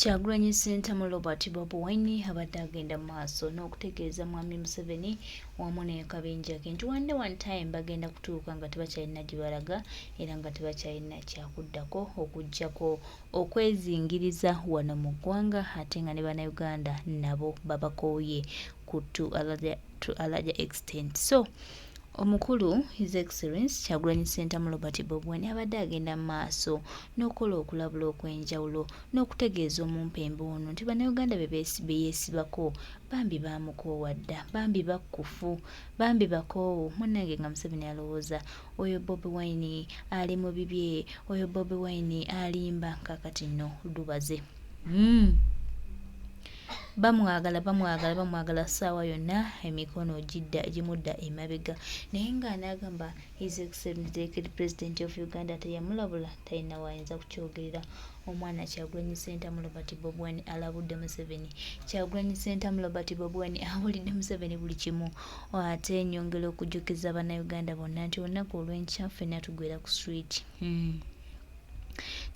Kyagulanyi Ssentamu Robert Bobi Wine abadde agenda mu maaso n'okutegeeza Mwami Museveni wamu ne Kabinja ke nti one time bagenda kutuuka nga tebakyalina gye balaga era nga tebakyalina kyakuddako okuggyako okwezingiriza wano mu ggwanga ate nga ne Bannayuganda nabo babakooye to a larger extent. So Omukulu His Excellency Kyagulanyi Ssentamu Robert Bobi Wine abadde agenda mu maaso n'okola okulabula okw'enjawulo n'okutegeeza omumpembe ono nti Bannayuganda be yeesibako bambi bamukoowa dda, bambi bakkufu, bambi bakoowu. Munnange nga Museveni alowooza oyo Bobi Wine ali mu bibye, oyo Bobi Wine alimba kakati nno lubaze. Bamwagala ssaawa yonna emikono gimudda emabega naye ng'anaagamba His Excellency the President of Uganda teyamulabula talina wayinza kukyogerera. Omwana Kyagulanyi Ssentamu Robert Bobi Wine alabudde Museveni. Kyagulanyi Ssentamu Robert Bobi Wine awulidde Museveni buli kimu. Ate nnyongera okujjukiza Bannayuganda bonna nti olunaku olw'enkya ffenna tugwera ku street.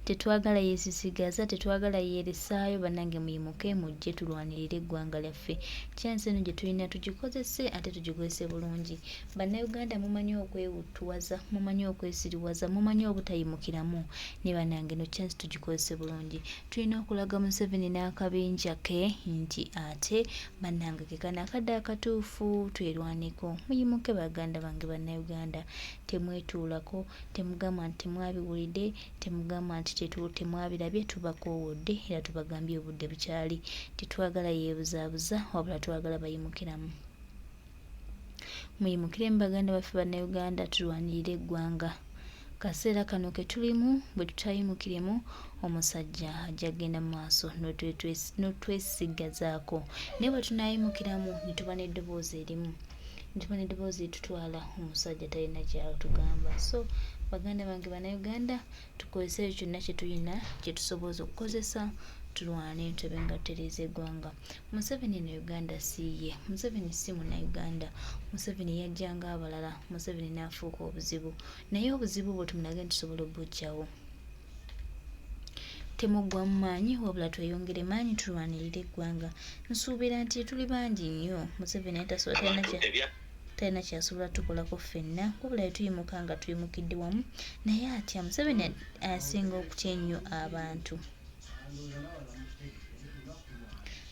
Tetwagala yeesisigaza, tetwagala yeeresaayo. Bannange muyimuke mujje tulwanirire eggwanga lyaffe. Chance eno gye tulina tugikozese ate tugikozese bulungi. Bannayuganda mumanyi okwewuttuwaza, mumanyi okwesiriwaza, mumanyi obutayimukiramu. Ne bannange no chance tugikozese bulungi. Tulina okulaga Museveni n'akabinja ke nti ate bannange ke kana akadde akatuufu twerwaneko. Muyimuke baganda bange Bannayuganda, temwetuulako, temugamba nti temwabiwulidde, temugamba nti temwabirabye, tubakoowodde era tubagambye obudde bukyali. Tetwagala yeebuzaabuza wabula twagala bayimukiramu. Muyimukiremu baganda baffe Bannayuganda, tulwanirire eggwanga. Kaseera kano ke tulimu bwe tutayimukiremu omusajja ajja genda mu maaso n'otwesigazaako. Naye bwe tunaayimukiramu ne tuba n'eddoboozi erimu, ne tuba n'eddoboozi litutwala, omusajja talina kyatugamba. So baganda bange Bannayuganda, tukozese ekyo kyonna kye tulina kye tusobola okukozesa tulwane tube nga tutereeza eggwanga. Museveni ne Uganda siiye. Museveni si Munnayuganda. Museveni yajja ng'abalala. Museveni n'afuuka obuzibu. Naye obuzibu bwe tumunage tusobola obuggyawo. Temuggwa mu maanyi wabula tweyongere maanyi tulwanirire eggwanga. Nsuubira nti tuli bangi nnyo. Museveni talina kyasobola tukolako ffenna wabula tuyimuka nga tuyimukidde wamu. Naye atya Museveni asinga okutya ennyo abantu.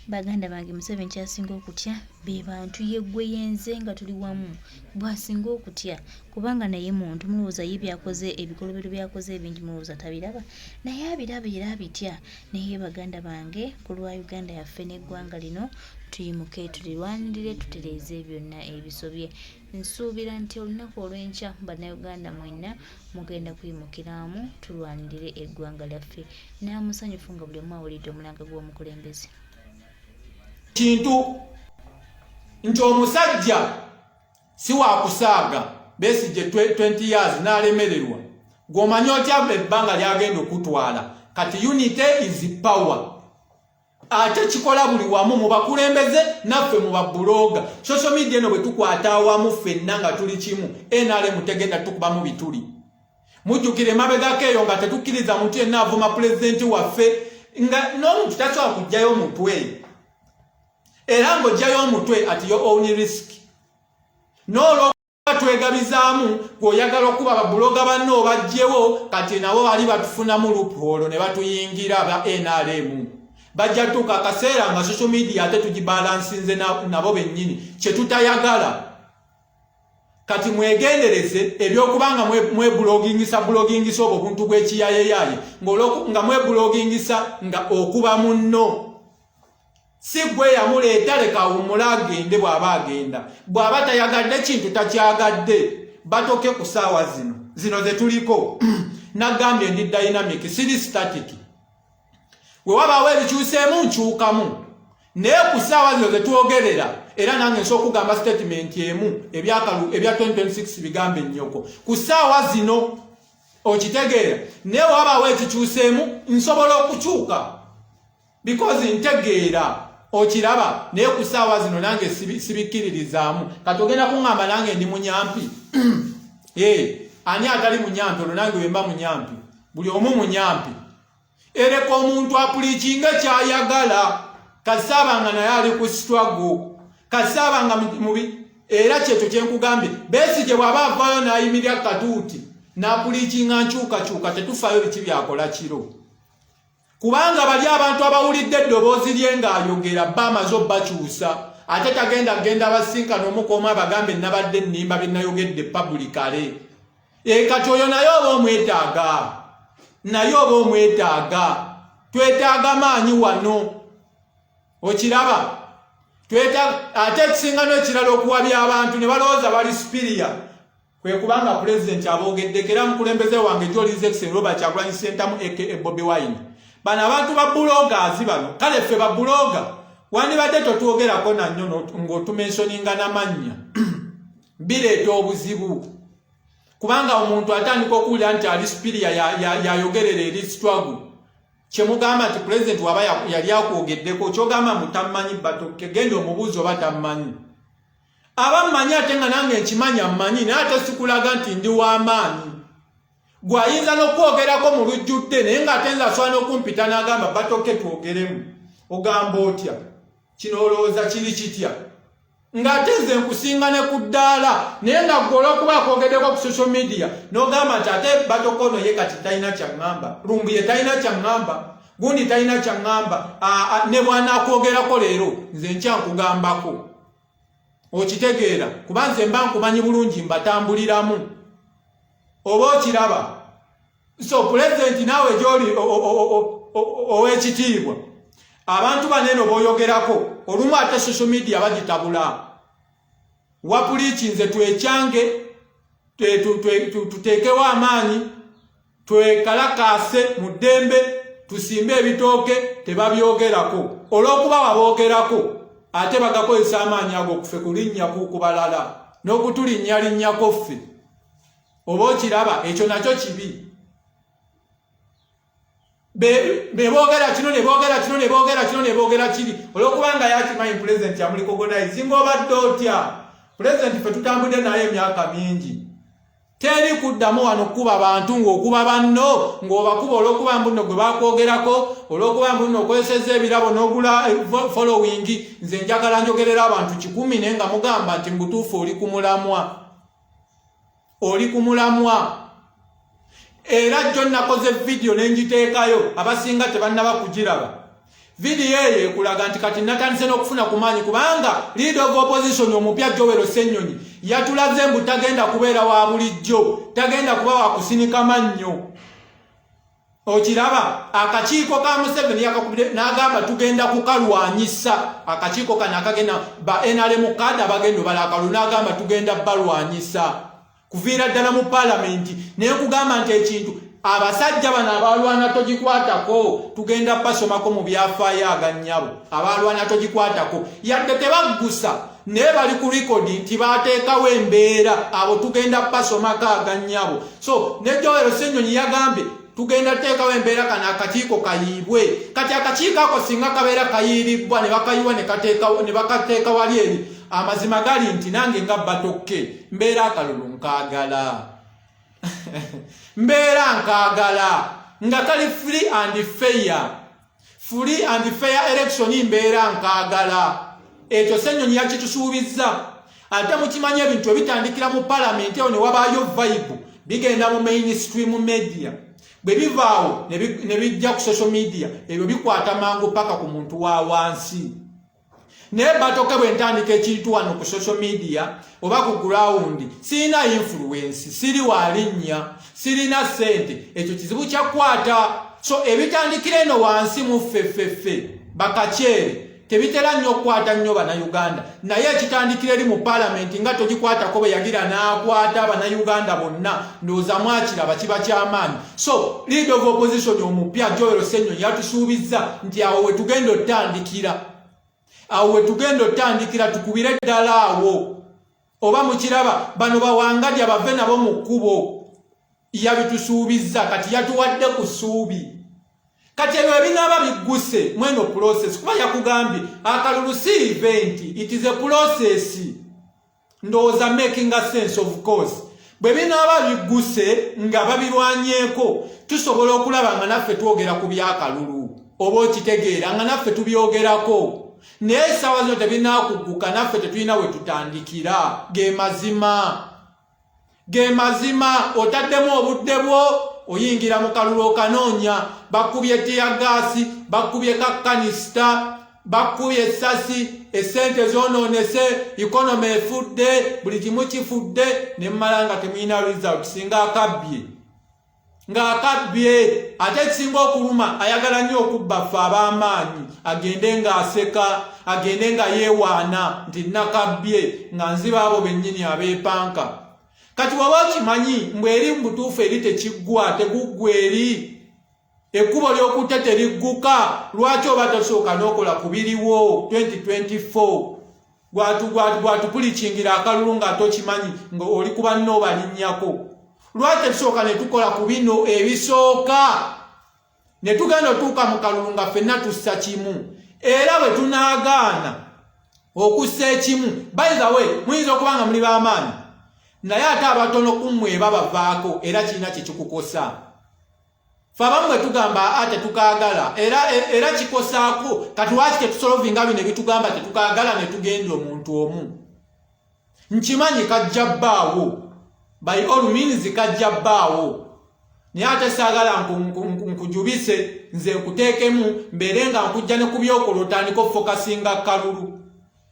Baganda bange Museveni kyasinga okutya be bantu yeggwe yenze nga tuli wamu bw'asinga okutya, kubanga naye muntu mulowooza ye byakoze, ebikolobero byakoze ebingi mulowooza tabiraba, naye abiraba era abitya. Naye baganda bange ku lwa Uganda yaffe n'eggwanga lino tuyimuke tulirwanirire tutereeze byonna ebisobye. Nsuubira nti olunaku olw'enkya Bannayuganda mwenna mugenda kuyimukiramu tulwanirire eggwanga lyaffe. Namusanyufu nga buli omu awulidde omulanga gw'omukulembeze. Kintu nti omusajja si wakusaaga Besigye 20 years n'alemererwa, gw'omanyi otya ebbanga lyagenda okutwala. Kati unity is power. Ate kikola buli wamu mu bakulembeze naffe mu babuloga. Social media eno bwe tukwata awamu ffenna nga tuli kimu, NRM tegenda tukubamu bituli. Mujjukire mabegako eyo nga tetukkiriza muntu yenna avuma pulezidenti waffe nga n'omuntu tasobola kuggyayo omutwe. Era ng'oggyayo omutwe at your own risk. N'olw'okuba twegabizaamu ng'oyagala okuba babuloga banno obagyewo, kati nabo bali batufunamu loophole ne batuyingira ba NRM. Bajja tuka akaseera nga social media ate tugibalansinze nabo bennyini kye tutayagala. Kati mwegendereze ebyokubanga mwebulogingisa obwo buntu bw'ekiyayeyaye nga mwebulogingisa nga okuba munno. Si gwe yamuleeta leka awummula agende bw'aba agenda. Bw'aba tayagadde kintu takyagadde. Batoke ku ssaawa zino ze tuliko. Nagambye ndi dynamic, siri static. Bwe wabaawo ebikyuseemu nkyukamu. Naye ku ssaawa zino ze twogerera, era nange nsobola okugamba statement emu ebya 2026 bigambe nnyoko. Ku ssaawa zino okitegeera, naye wabaawo ekikyuseemu nsobola okukyuka. Because ntegeera okiraba, naye ku ssaawa zino nange sibikkiririzaamu. Kati ogenda kuŋŋamba nange ndi munyampi. Ani atali munyampi? Olwo nange wemba munyampi. Buli omu munyampi. ereka omuntu apulikinga kyayagala kasabanga naye ali ku struggle kasabanga mubi era kyekyo kyenkugambye Besigye bw'aba avaayo n'ayimirira katuuti n'apulikinga nkyukakyuka tetufayo biki byakola kiro kubanga bali abantu abawulidde eddoboozi lye ng'ayogera bamaze obbakyusa ate genda basinkana omukooma abagambe nabadde nnimba bye nayogedde publicly kati oyo naye oba omwetaaga twetaaga maanyi wano okiraba ate ekisingano ekirala okuwabya abantu ne balowooza bali superior kwe kubanga pulezidenti aboogedde era mukulembeze wange Jolly Jackson Robert Kyagulanyi Ssentamu aka Bobi Wine bano abantu ba bloggers bano kale ffe ba blogger wandibadde totwogerako nannyo ng'otumensioninga n'amannya bireeta obuzibu kubanga omuntu atandika okuwulira nti ali superior yayogerera eri struggle kyemugamba nti pulezidenti waba yali akwogeddeko kyogamba mutammanyi batoke genda omubuuzi oba tammanyi aba mmanyi ate nga nange nkimanya mmanyi naye ate sikulaga nti ndi w'amaanyi gwe ayinza n'okwogerako mu lujjudde naye ng'ate nze asobola n'okumpita n'agamba batoke twogeremu ogamba otya kino olowooza kiri kitya ng'ate nze nkusinga ne ku ddaala naye nga ggwe olw'okuba akwogeddeko ku social media n'ogamba nti ate batoke ono ye kati talina kyaŋŋamba lumbu ye talina kyaŋŋamba gundi talina kyaŋŋamba ne bw'anaakwogerako leero nze nkyankugambako okitegeera kuba nze mba nkumanyi bulungi mbatambuliramu oba okiraba so pulezidenti naawe gy'oli ow'ekitiibwa abantu banene b'oyogerako olumu ate social media bagitabula wapulikinze twekyange tuteekewo amaanyi twekalakaase mu ddembe tusimbe ebitooke tebabyogerako olw'okuba waboogerako ate bagakozesa amaanyi ago kufe kulinnya kubalala n'okutulinnyalinnyako ffe oba okiraba ekyo nakyo kibi beboogera kino ne boogera kiri olw'okubanga yakimanyi pulezidenti amulikogonayizi ng'obadde otya pulezidenti ffe tutambudde naye emyaka mingi teri kuddamu wano kuba bantu ng'okuba banno ng'obakuba olw'okuba mbuno gwe bakwogerako olw'okuba mbuno okozeseza ebirabo n'ogula following nze njagala njogerera abantu 100 naye nga mugamba nti mutuufu oli ku mulamwa era jjo nakoze video n'engiteekayo abasinga tebannaba kugiraba video eyo ekulaga nti kati natandise n'okufuna ku maanyi kubanga leader of opposition omupya Joel Ssenyonyi yatulaze mbu tagenda kubeera wa bulijjo tagenda kuba wa kusinika mannyo okiraba akakiiko ka Museveni yakakubire n'agamba tugenda kukalwanyisa akakiiko kano akagenda ba NRM kada bagenda balakalu n'agamba tugenda balwanyisa kuviira ddala mu palamenti naye kugamba nti ekintu abasajja bano abalwana togikwatako tugenda basomako mu byafaayo agannyabo abalwana togikwatako yadde tebaggusa naye bali ku rekodi nti bateekawo embeera abo tugenda basomako agannyabo so ne Joel Ssenyonyi yagambye tugenda teekawo embeera kana akakiiko kayiibwe kati akakiiko ako singa kabeera kayiiribbwa ne bakayiwa ne bakateeka wali eri amazima gali nti nange nga batokke mbeera akalulu nkaagala mbeera nkaagala nga kali free and fair election mbeera nkaagala ekyo Ssenyonyi yakitusuubizza ate mukimanyi ebintu ebitandikira mu palamenti eyo ne wabaayo vibe bigenda mu mainstream media bwe bivaawo ne bijja ku social media ebyo bikwata mangu paka ku muntu wa wansi naye batoke bwe ntandika ekintu wano ku social media oba ku ground sirina influence siri walinnya sirina sente ekyo kizibu kyakwata so ebitandikira eno wansi mu ffeffeffe bakakyere tebitera nnyo okukwata nnyo bannayuganda naye ekitandikira eri mu palamenti nga togikwatako bwe yagira n'akwata bannayuganda bonna ndowooza mwakiraba kiba ky'amaanyi so leader of opposition omupya Joel Ssenyonyi yatusuubizza nti awo we tugenda otandikira tukubire ddala awo oba mukiraba bano bawangalya bave nabo mu kkubo yabitusuubizza kati yatuwadde ku ssuubi kati ebyo ebinaaba bigguse mweno process kuba yakugambye akalulu si event it is a process ndowooza making a sense of course bwe binaaba bigguse nga babirwanyeeko tusobola okulaba nga naffe twogera ku byakalulu oba okitegeera nga naffe tubyogerako naye essaawa zino tebinaakugguka naffe tetulina we tutandikira ge mazima otaddemu obudde bwo oyingira mu kalulu okanoonya bakubye tiyagaasi bakubye kakkanisita bakubye essasi essente zonoonese ikonomi efudde buli kimu kifudde ne mmala nga temulina result singa akabbye ate kisinga okuluma ayagala nnyo okubba ffe ab'amaanyi agende ng'aseka agende nga yeewaana nti nakabbye nga nziba abo bennyini abeepanka kati waba okimanyi mbwe eri mu butuufu eri tekiggwa teguggwa eri ekkubo ly'okutta terigguka lwaki oba tosooka n'okola ku biriwo 2024 gwatupulikingira akalulu nga tokimanyi nga oli kuba nnoobalinnyako lwaki tusooka ne tukola ku bino ebisooka ne tugenda otuuka mu kalulu nga ffenna tussa kimu era bwe tunaagaana okussa ekimu by the way muyinza okuba nga muli b'amaanyi naye ate abatono kummwe babavaako era kirina kye kikukosa ffe abamu bwe tugamba ate tukaagala era kikosaako kati lwaki tetusolovinga bino ebitugamba tetukaagala ne tugenda omuntu omu nkimanyi kajja bbaawo by all means kajja bbaawo naye ate saagala nkujubise nze nkuteekemu mbeere nga nkujja ne ku byokola otandika ofokasinga kalulu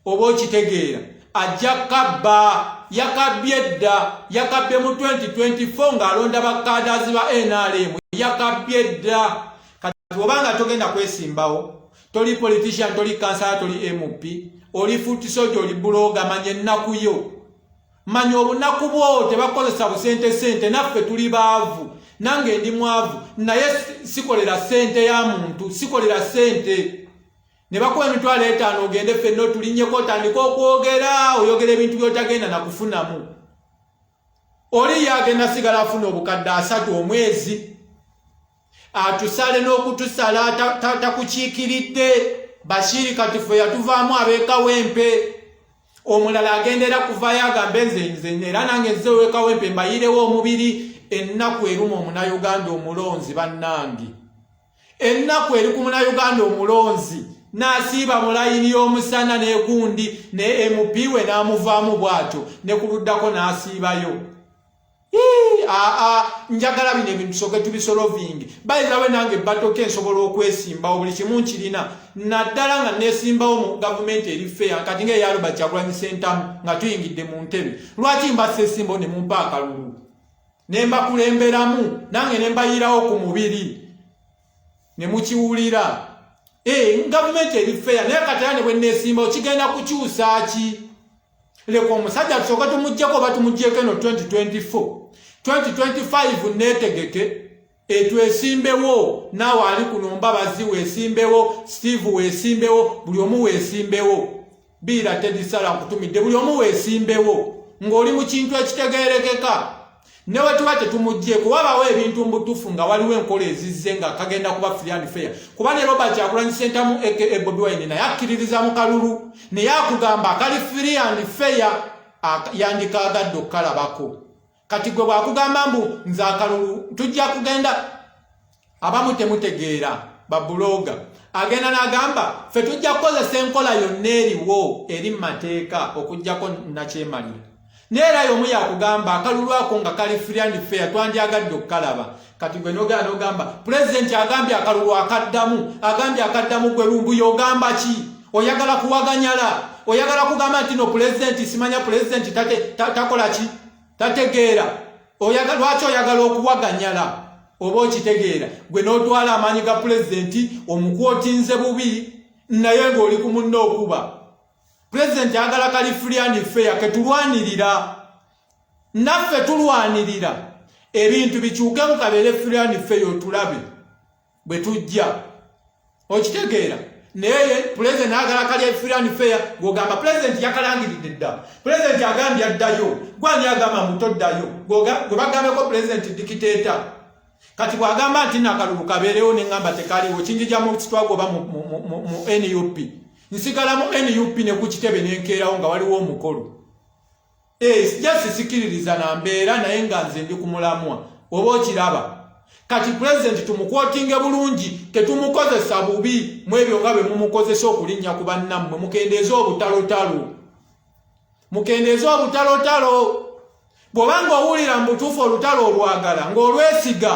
oba okitegeera ajja kabba yakabbye dda yakabbye mu 2024 ng'alonda bakkaadazi ba NRM yakabbye dda kati obanga togenda kwesimbawo toli politician toli kansala toli MP oli foot soldier oli buloga manye ennaku yo manye obunaku bwo tebakozesa busente naffe tuli baavu nange ndi mwavu naye sikolera sente ya muntu sikolera sente ne bakuwa emitwalo 5 ogende ffenna otulinnyeko otandika okwogera oyogera ebintu by'otagenda nakufunamu oli yagenda sigala afuna obukadde 3 omwezi atusale n'okutusala takukiikiridde Bashiri kati ffe yatuvaamu abeekawempe omulala agendera kuvaayo agambe nze era nange nze ow'ekawempe mbayirewo omubiri ennaku eruma omunayuganda omulonzi bannange ennaku eri ku munayuganda omulonzi n'asiiba mu layini y'omusana n'egundi ne MP we n'amuvaamu bw'atyo ne kuluddako n'asiibayo njagala bino ebintu soke tubisolovingi bayizawe nange batoke nsobola okwesimbawo buli kimu nkirina naddala nga nesimbawo mu gavumenti eri fair kati ng'eya Robert Kyagulanyi Ssentamu nga tuyingidde mu ntebe lwaki mbassa esimbawo ne mumpa akalulu ne mbakulemberamu nange ne mbayirawo ku mubiri ne mukiwulira gavumenti eri fair naye kati era ne bwe neesimbawo kigenda kukyusa ki leka omusajja tusooka tumuggyeko oba tumuggyeko eno 2025 neetegeke etwesimbewo naawe ali kuno Mbabazi weesimbewo Steve weesimbewo buli omu weesimbewo biira tedisala nkutumidde buli omu weesimbewo ng'oli mu kintu ekitegeerekeka ne we tuba tetumuggyeko wabawo ebintu mbutufu nga waliwo enkola ezizze nga kagenda kuba free and fair kuba ne Robert Kyagulanyi Ssentamu aka Bobi Wine naye akkiririza mu kalulu naye akugamba akali free and fair yandikaagadde okukalabako kati gwe bwakugamba mbu nze akalulu tujja kugenda abamu temutegeera babuloga agenda n'agamba ffe tujja kukozesa enkola yonna eriwo eri mu mateeka okuggyako nakyemalira neera y'omu yakugamba akalulu ako nga kali free and fair twandyagadde okukalaba kati gwe n'ogamba pulezidenti agambye akalulu akaddamu gwe lumbu y'ogamba ki oyagala kuwaganyala oyagala kugamba nti no pulezidenti simanya pulezidenti takola ki tategeera lwaki oyagala okuwaganyala oba okitegeera gwe n'otwala amaanyi ga pulezidenti omukwotinze bubi naye ng'oli ku munno okuba pulezidenti agala kali free and fair ketulwanirira naffe tulwanirira ebintu bikyukemu kabeere free and fair otulabe bwe tujja okitegeera naye pulezidenti agala kali free and fair gwogamba pulezidenti yakalangiridde dda pulezidenti agambye addayo gwani agamba mutoddayo gwe bagambeko pulezidenti dikiteeta kati bwagamba nti nakalulu kabeerewo neŋŋamba tekaliwo kinjija mu kitwago oba mu NUP nsigala mu NUP ne ku kitebe nenkeerawo nga waliwo omukolo Sijja sisikiririza na mbeera naye nga nze ndi kumulamwa oba okiraba kati president tumukwotinge bulungi tetumukozesa bubi mu ebyo nga bwe mumukozesa okulinnya ku bannammwe mukendeeza obutalotalo bw'obanga owulira mu butuufu olutalo olwagala ng'olwesiga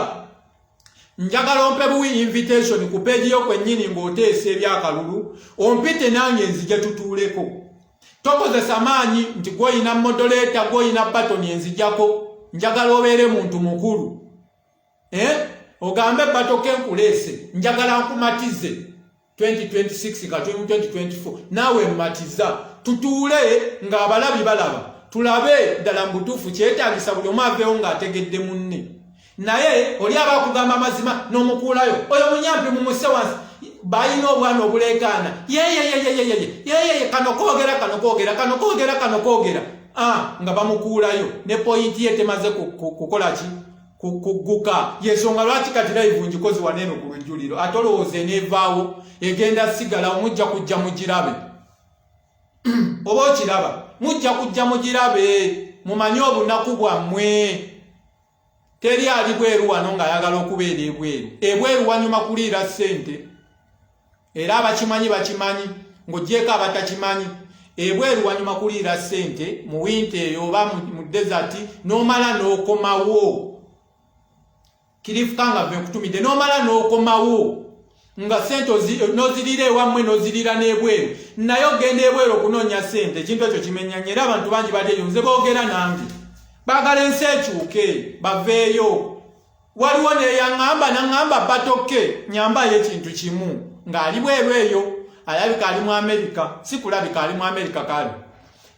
njagala ompe buwi invitation ku peegi yo kwennyini ng'oteesa ebyakalulu ompite nange nzija tutuuleko tokozesa maanyi nti gw'oyina modoleta gw'oyina batoni enzijako njagala obeere muntu mukulu ogambe batoke nkuleese njagala nkumatize 2026 ka 2024 naawe mmatiza tutuule ng'abalabi balaba tulabe ddala mu butuufu kyetaagisa buli omu aveewo ng'ategedde munne naye oli aba akugamba mazima n'omukuulayo oyo munyampi mumuse wansi balina obwana obuleekaana yeyeyeyeyeye kano koogera nga bamukuulayo ne poyinti ye temaze kukola ki kugguka yensonga lwaki kati live njikozi waneeno ku lujjuliro ate olowooza eneevaawo egenda sigala omujja kujja mugirabe oba okiraba mujja kujja mugirabe mumanye obunaku bwammwe teri ali bweru wano ng'ayagala okubeera ebweru wanyuma kuliira ssente era abakimanyi ng'oggyeko abatakimanyi ebweru wanyuma kuliira ssente mu winta eyo oba mu desert n'omala n'okomawo kirifukanga ve nkutumidde n'omala n'okomawo nga ssente n'ozirira ewammwe n'ozirira n'ebweru naye ogenda ebweru okunoonya ssente ekintu ekyo kimenyanye era abantu bangi bateyo nze boogera nange baagala ensi ekyuke baveeyo waliwo neyaŋŋamba naŋŋamba batoke nyambayo ekintu kimu ng'ali bweru eyo alabika ali mu Amerika si kulabika ali mu Amerika kale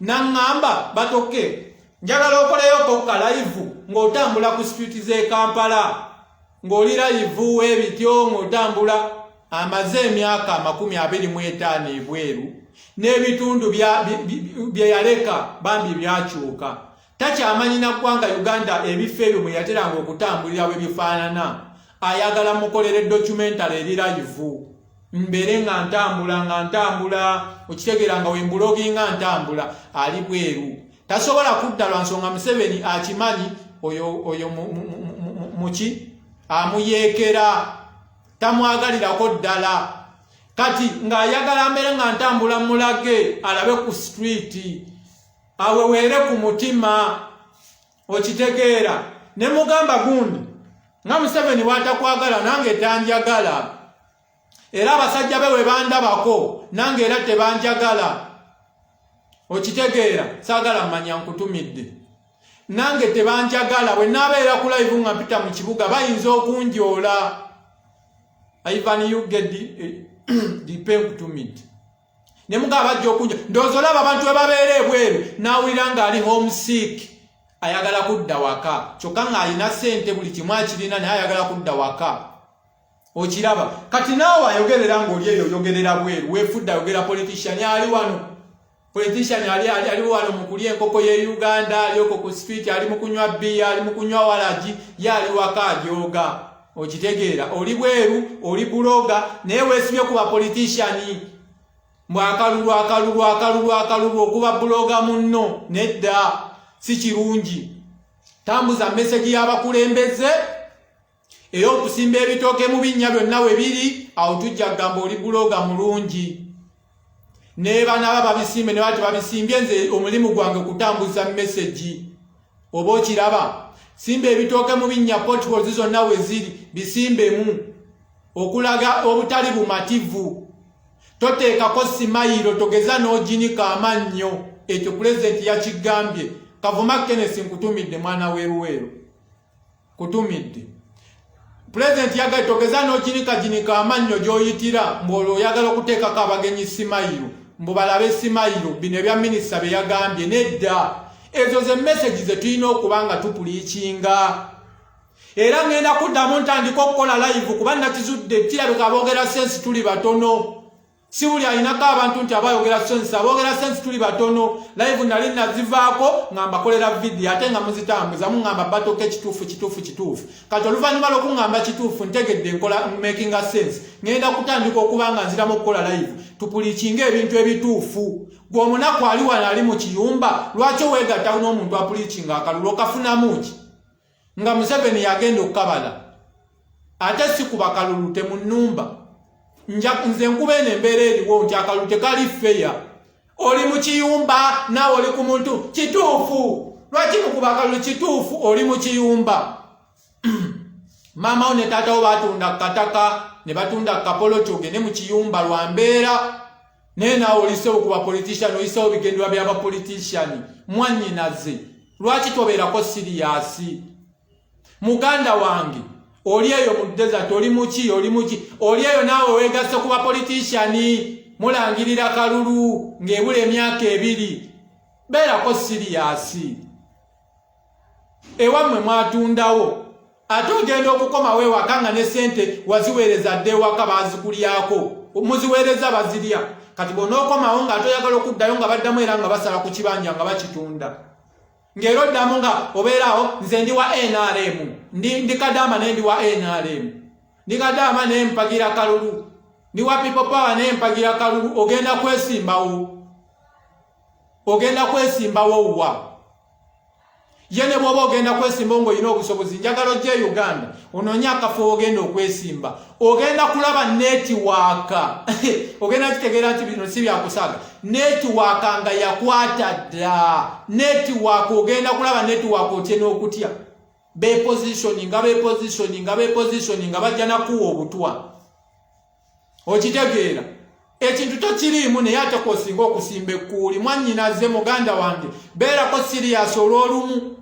naŋŋamba batoke njagala okoleyo kokalayivu ng'otambula ku street z'e Kampala ng'oli layivu ebityo ng'otambula amaze emyaka 25 ebweru n'ebitundu bye yaleka bambi byakyuka takyamanyi na ggwanga Uganda ebifo ebyo mwe yateranga okutambulira bwe bifaanana ayagala mukolere documentary eri live mbere nga ntambula okitegeera nga wembulogi nga ntambula ali bweru tasobola kudda lwa nsonga Museveni akimanyi oyo muki amuyeekera tamwagalirako ddala kati ng'ayagala mbere nga ntambula mulage alabe ku street aweweere ku mutima okitegeera ne mugamba gundi nga Museveni watakwagala nange tanjagala era abasajja be we bandabako nange era tebanjagala okitegeera saagala mmanya nkutumidde nange tebanjagala bwe naabeera ku live nga mpita mu kibuga bayinza okunjoola Ivan Yugedi dipe nkutumidde ne mugaba bajja okunja ndowooza olaba abantu we babeera ebweru n'awulira ng'ali homesick ayagala kudda waka kyokka ng'alina ssente buli kimu akirina naye ayagala kudda waka okiraba kati naawe ayogerera ng'oli eyo oyogerera bweru weefudde ayogera politician ali wano politician ali wano mu kulya enkoko ye Uganda ali okwo ku street ali mu kunywa bbiya ali mu kunywa walagi ye ali waka ajooga okitegeera oli bweru oli buloga naye weesibye ku bapolitician akalulu okuba buloga munno nedda si kirungi tambuza message y'abakulembeze ey'okusimba ebitooke mu binnya byonna we biri awo tujja kugamba oli buloga mulungi ne bana babisimbe ne bati babisimbye nze omulimu gwange kutambuza message oba okiraba simba ebitooke mu binnya potholes zonna we ziri bisimbemu okulaga obutali bumativu toteekako simayiro togeza n'oginika amannyo ekyo pulezidenti yakigambye Kavuma Kenneth nkutumidde mwana weruweru kutumidde pulezidenti yagaye togeza n'oginika amannyo gy'oyitira mbw'olwo oyagala okuteekako abagenyi simayiro mbu balabe simayiro bino ebya minisita bye yagambye nedda ezo ze message ze tulina okuba nga tupuliikinga era ngenda kuddamu ntandika okukola live kuba nakizudde kirabika aboogera sensi tuli batono si buli alinako abantu nti abayogera sense aboogera sense tuli batono live nali nazivaako ngamba kolera video ate nga muzitambuza mungamba batoke kituufu kati oluvannyuma lw'okungamba kituufu ntegedde nkola making a sense ngenda kutandika okuba nga nziramu okukola live tupulikinga ebintu ebituufu gwe omunaku ali wano ali mu kiyumba lwaki oweegattawo n'omuntu apulikinga akalulu okafunamu ki nga Museveni yagenda okukabala ate si kuba kalulu temunnumba nze nkuba eno embeera eriwo nti akalulu tekali feya oli mu kiyumba naawe oli ku muntu kituufu lwaki mukuba akalulu kituufu oli mu kiyumba maama wo ne taatawo batunda kataka ne batunda kapolotoge ne mu kiyumba lwa mbeera naye naawe olisewo kuba politician olisewo bigendwa by'abapolitician mwannyinaze lwaki tobeerako siriyasi muganda wange oli eyo mu desert oli muki oli eyo naawe weegasse ku bapoliticiani mulangirira kalulu ng'ebula emyaka 2 beerako siriyasi ewammwe mwatundawo ate ogenda okukomawo ewaka nga ne sente waziweereza dde ewaka baazikulyako muziweereza bazirya kati bonookomawo ng'atoyagala okuddayo nga baddamu era nga basala ku kibanja nga bakitunda ngero oddamu nga obeerawo nze ndi wa NRM ndi Kadaama ne ndi wa NRM ndi Kadaama ne mpagira kalulu ndi wa People Power ne mpagira kalulu ogenda kwesimbawo wa yene bwoba ogenda kwesimba ngo yino obusobozi njagala ojje Uganda ononya akafo ogenda okwesimba ogenda kulaba network ogenda kitegeera nti bino si byakusaga network nga yakwata dda network ogenda kulaba network otye n'okutya be positioning bajja nakuwa obutwa okitegeera ekintu tokiriimu naye ate kosinga okusimba ekkuuli mwannyinaze muganda wange beerako siriyasi olw'olumu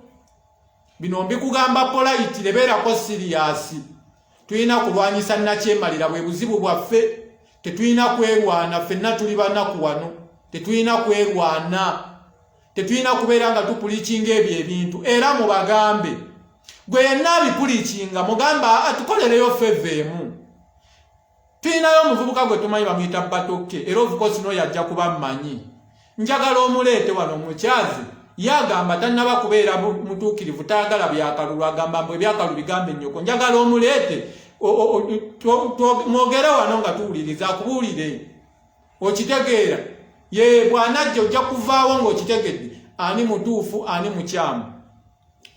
bino mbikugamba polite beerako siriyasi tulina kulwanyisa nakyemalira bwe buzibu bwaffe tetulina kwerwana ffenna tuli banaku wano tetulina kwerwana tetulina kubeera nga tupulikinga ebyo ebintu era mubagambe gwe yenna abipulikinga mugamba atukolereyo feva emu tulinayo omuvubuka gwe tumanyi bamuyita Batoke era ovukosi no yajja kuba mmanyi njagala omuleete wano omukyazi yagamba tannaba kubeera mutuukirivu taagala byakalulu agamba mbwe byakalulu bigambe ennyoko njagala omuleete mwogere wano nga tuwuliriza akubuulire okitegeera ye bwanajja ojja kuvaawo ng'okitegedde ani mutuufu ani mukyamu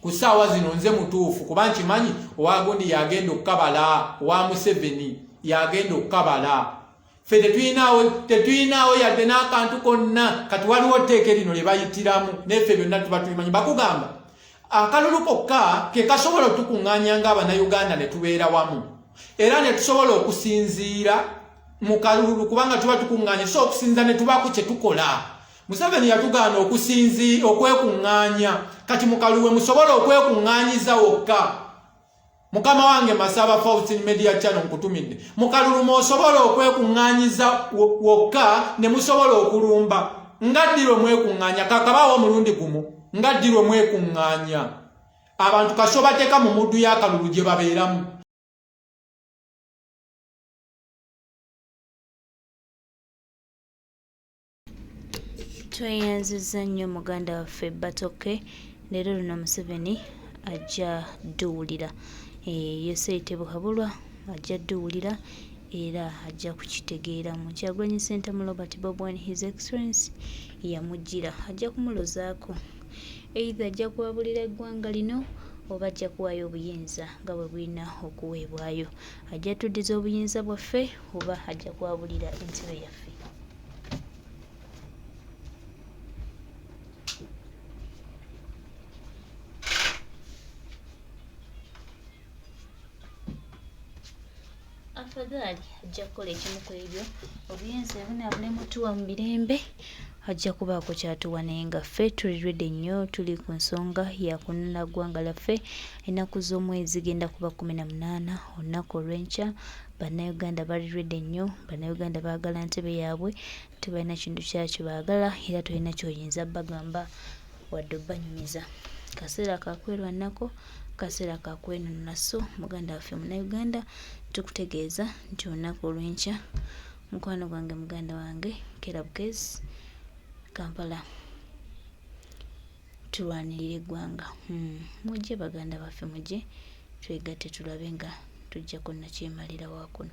ku ssaawa zino nze mutuufu kuba nkimanyi owagundi yagenda okukabala owa Museveni yagenda okukabala ffe tetuyinaawo yadde n'akantu konna kati waliwo tteeka lino lye bayitiramu neffe byonna tuba tubimanyi bakugamba akalulu kokka ke kasobola otukuŋŋaanya ng'Abannayuganda ne tubeera wamu era ne tusobola okusinziira mu kalulu kubanga tuba tukuŋŋaanya so okusinza ne tubaako kye tukola Museveni yatugaana okwekuŋŋaanya kati mu kalulu musobola okwekuŋŋaanyiza wokka mukama wange Masaba Faustin Media Channel nkutumidde mukalulu mosobola okwekuŋŋaanyiza wokka ne musobola okulumba ngaddirwe mwekuŋŋaanya kakabaawo omulundi gumu ngaddirwe mwekuŋŋaanya abantu kaso bateeka mu muddu y'akalulu gye babeeramu tweyanziza nnyo muganda waffe Batoke leero luno Museveni ajja duwulira yeseyite buhabulwa ajja duwulira era ajja kukitegeeramu Kyagulanyi Ssentamu Robert Bob Wine His Excellency yamujjira ajja kumulozaako either ajja kuwabulira eggwanga lino oba ajja kuwaayo obuyinza nga bwe bulina okuweebwayo ajja tuddiza obuyinza bwaffe oba ajja kuwabulira entebe yaffe afadhali ajja kukola ekimu ku ebyo obuyinza bunaabune mutuwa mu mirembe ajja kubaako kyatuwa naye nga ffe tuli ready nnyo tuli ku nsonga ya kununula ggwanga laffe ennaku z'omwezi genda kuba 18 olunaku olw'enkya Bannayuganda bali ready nnyo Bannayuganda baagala ntebe yaabwe tebalina kintu kyakyo baagala era tolina kyoyinza bagamba wadde obanyumiza kaseera kakwerwanako kaseera kakwenunula so muganda waffe Munnayuganda tukutegeeza nti olunaku olw'enkya mukwano gwange muganda wange Kerabukesi Kampala tulwanirira eggwanga. Mujje baganda baffe, mujje twegatte tulabe nga tujja kunakyemalira waakuno.